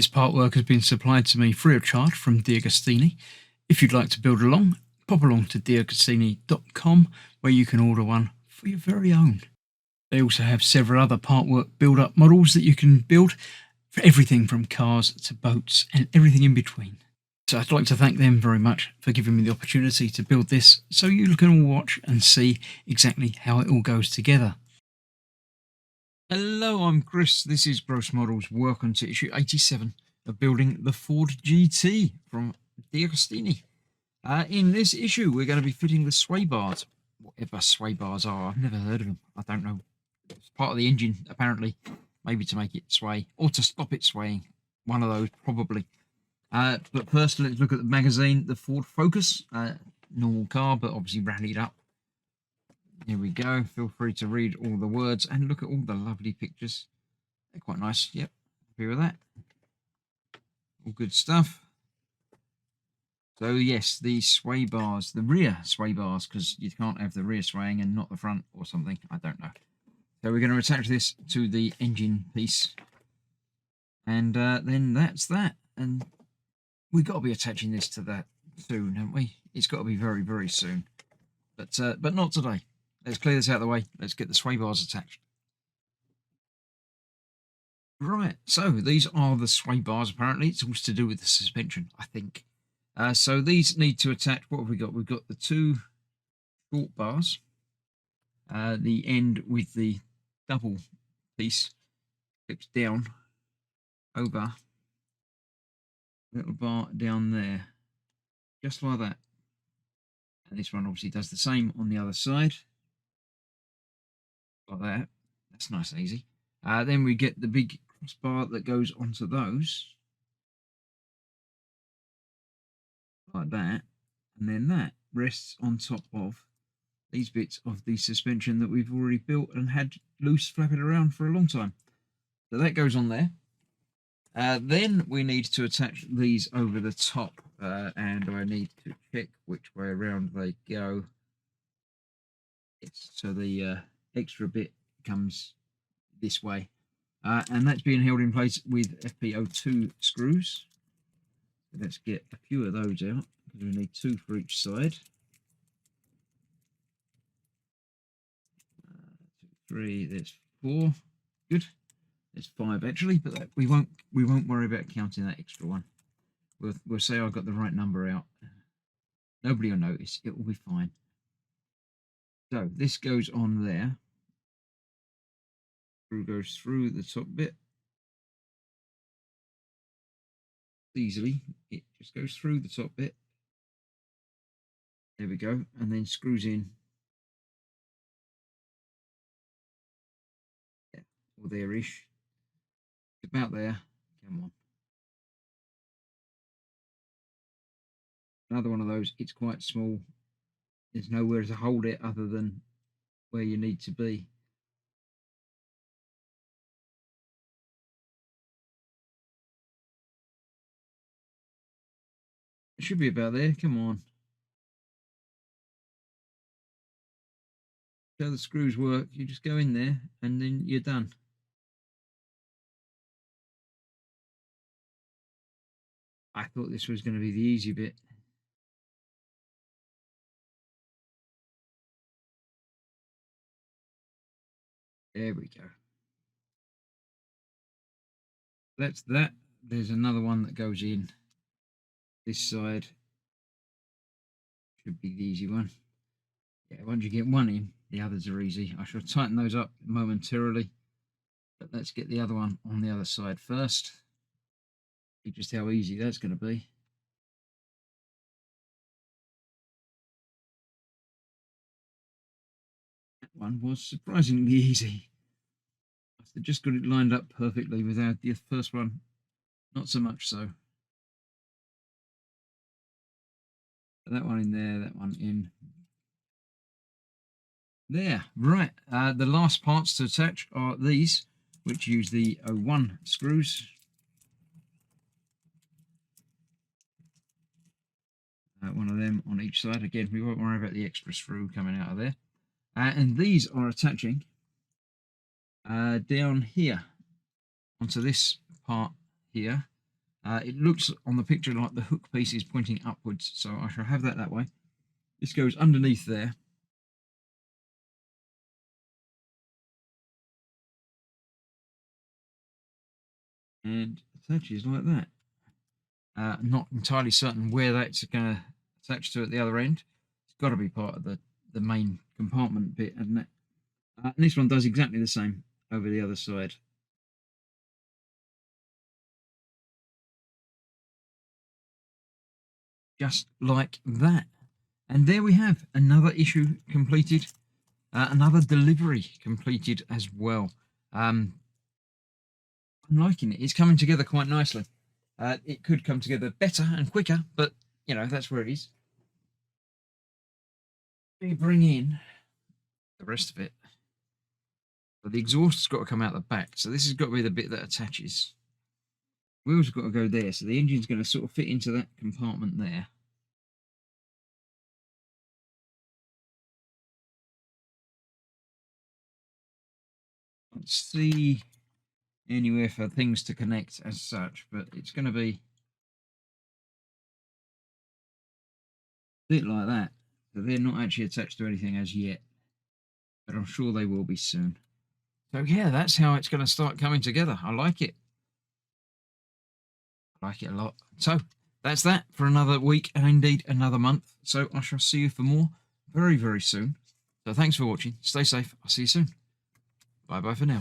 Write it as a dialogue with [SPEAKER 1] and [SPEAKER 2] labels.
[SPEAKER 1] This part work has been supplied to me free of charge from DeAgostini. If you'd like to build along, pop along to DeAgostini.com where you can order one for your very own. They also have several other part work build-up models that you can build for everything from cars to boats and everything in between. So I'd like to thank them very much for giving me the opportunity to build this so you can all watch and see exactly how it all goes together. Hello, I'm Chris. This is Gross Models. Welcome to issue 87 of building the Ford GT from DeAgostini. In this issue, we're going to be fitting the sway bars. Whatever sway bars are, I've never heard of them. I don't know. It's part of the engine, apparently. Maybe to make it sway or to stop it swaying. One of those, probably. But first, let's look at the magazine. The Ford Focus. Normal car, but obviously rallied up. Here we go. Feel free to read all the words and look at all the lovely pictures. They're quite nice. Yep, happy with that. All good stuff. So yes, the sway bars, the rear sway bars, because you can't have the rear swaying and not the front or something. I don't know. So we're going to attach this to the engine piece. And then that's that. And we've got to be attaching this to that soon, haven't we? It's got to be very, very soon. But not today. Let's clear this out of the way. Let's get the sway bars attached. Right, so these are the sway bars, apparently. It's all to do with the suspension, I think. So these need to attach. What have we got? We've got the two short bars. The end with the double piece clips down over little bar down there. Just like that. And this one obviously does the same on the other side. Like that. That's nice and easy. Then we get the big crossbar that goes onto those. Like that. And then that rests on top of these bits of the suspension that we've already built and had loose flapping around for a long time. So that goes on there. Then we need to attach these over the top. And I need to check which way around they go. So the extra bit comes this way, and that's being held in place with FP02 screws. So let's get a few of those out because we need two for each side. 2, 3, there's 4. Good. There's 5 actually, but we won't worry about counting that extra one. We'll say I got the right number out. Nobody will notice. It will be fine. So this goes on there. Screw goes through the top bit. Easily, it just goes through the top bit. There we go, and then screws in. Yeah, or there-ish. About there. Come on. Another one of those. It's quite small. There's nowhere to hold it other than where you need to be. It should be about there. Come on. So the screws work. You just go in there and then you're done. I thought this was going to be the easy bit. There we go. That's that. There's another one that goes in this side. Should be the easy one. Yeah, once you get one in, the others are easy. I shall tighten those up momentarily. But let's get the other one on the other side first. See just how easy that's going to be. That one was surprisingly easy. I just got it lined up perfectly without the first one. Not so much so. That one in there, that one in there. Right, the last parts to attach are these, which use the 01 screws. One of them on each side. Again, we won't worry about the extra screw coming out of there. And these are attaching down here onto this part here. It looks on the picture like the hook piece is pointing upwards, so I shall have that way. This goes underneath there. And attaches like that. Not entirely certain where that's going to attach to at the other end. It's got to be part of the main compartment bit, hasn't it? And this one does exactly the same over the other side. Just like that. And there we have another issue completed, another delivery completed as well. I'm liking it. It's coming together quite nicely. It could come together better and quicker, but, you know, that's where it is. We bring in the rest of it. But the exhaust's got to come out the back, so this has got to be the bit that attaches. Wheels have got to go there, so the engine's going to sort of fit into that compartment there. Let's see anywhere for things to connect as such, but it's going to be a bit like that. So they're not actually attached to anything as yet, but I'm sure they will be soon. So yeah, that's how it's going to start coming together. I like it. I like it a lot. So that's that for another week and indeed another month. So I shall see you for more very, very soon. So thanks for watching. Stay safe. I'll see you soon. Bye bye for now.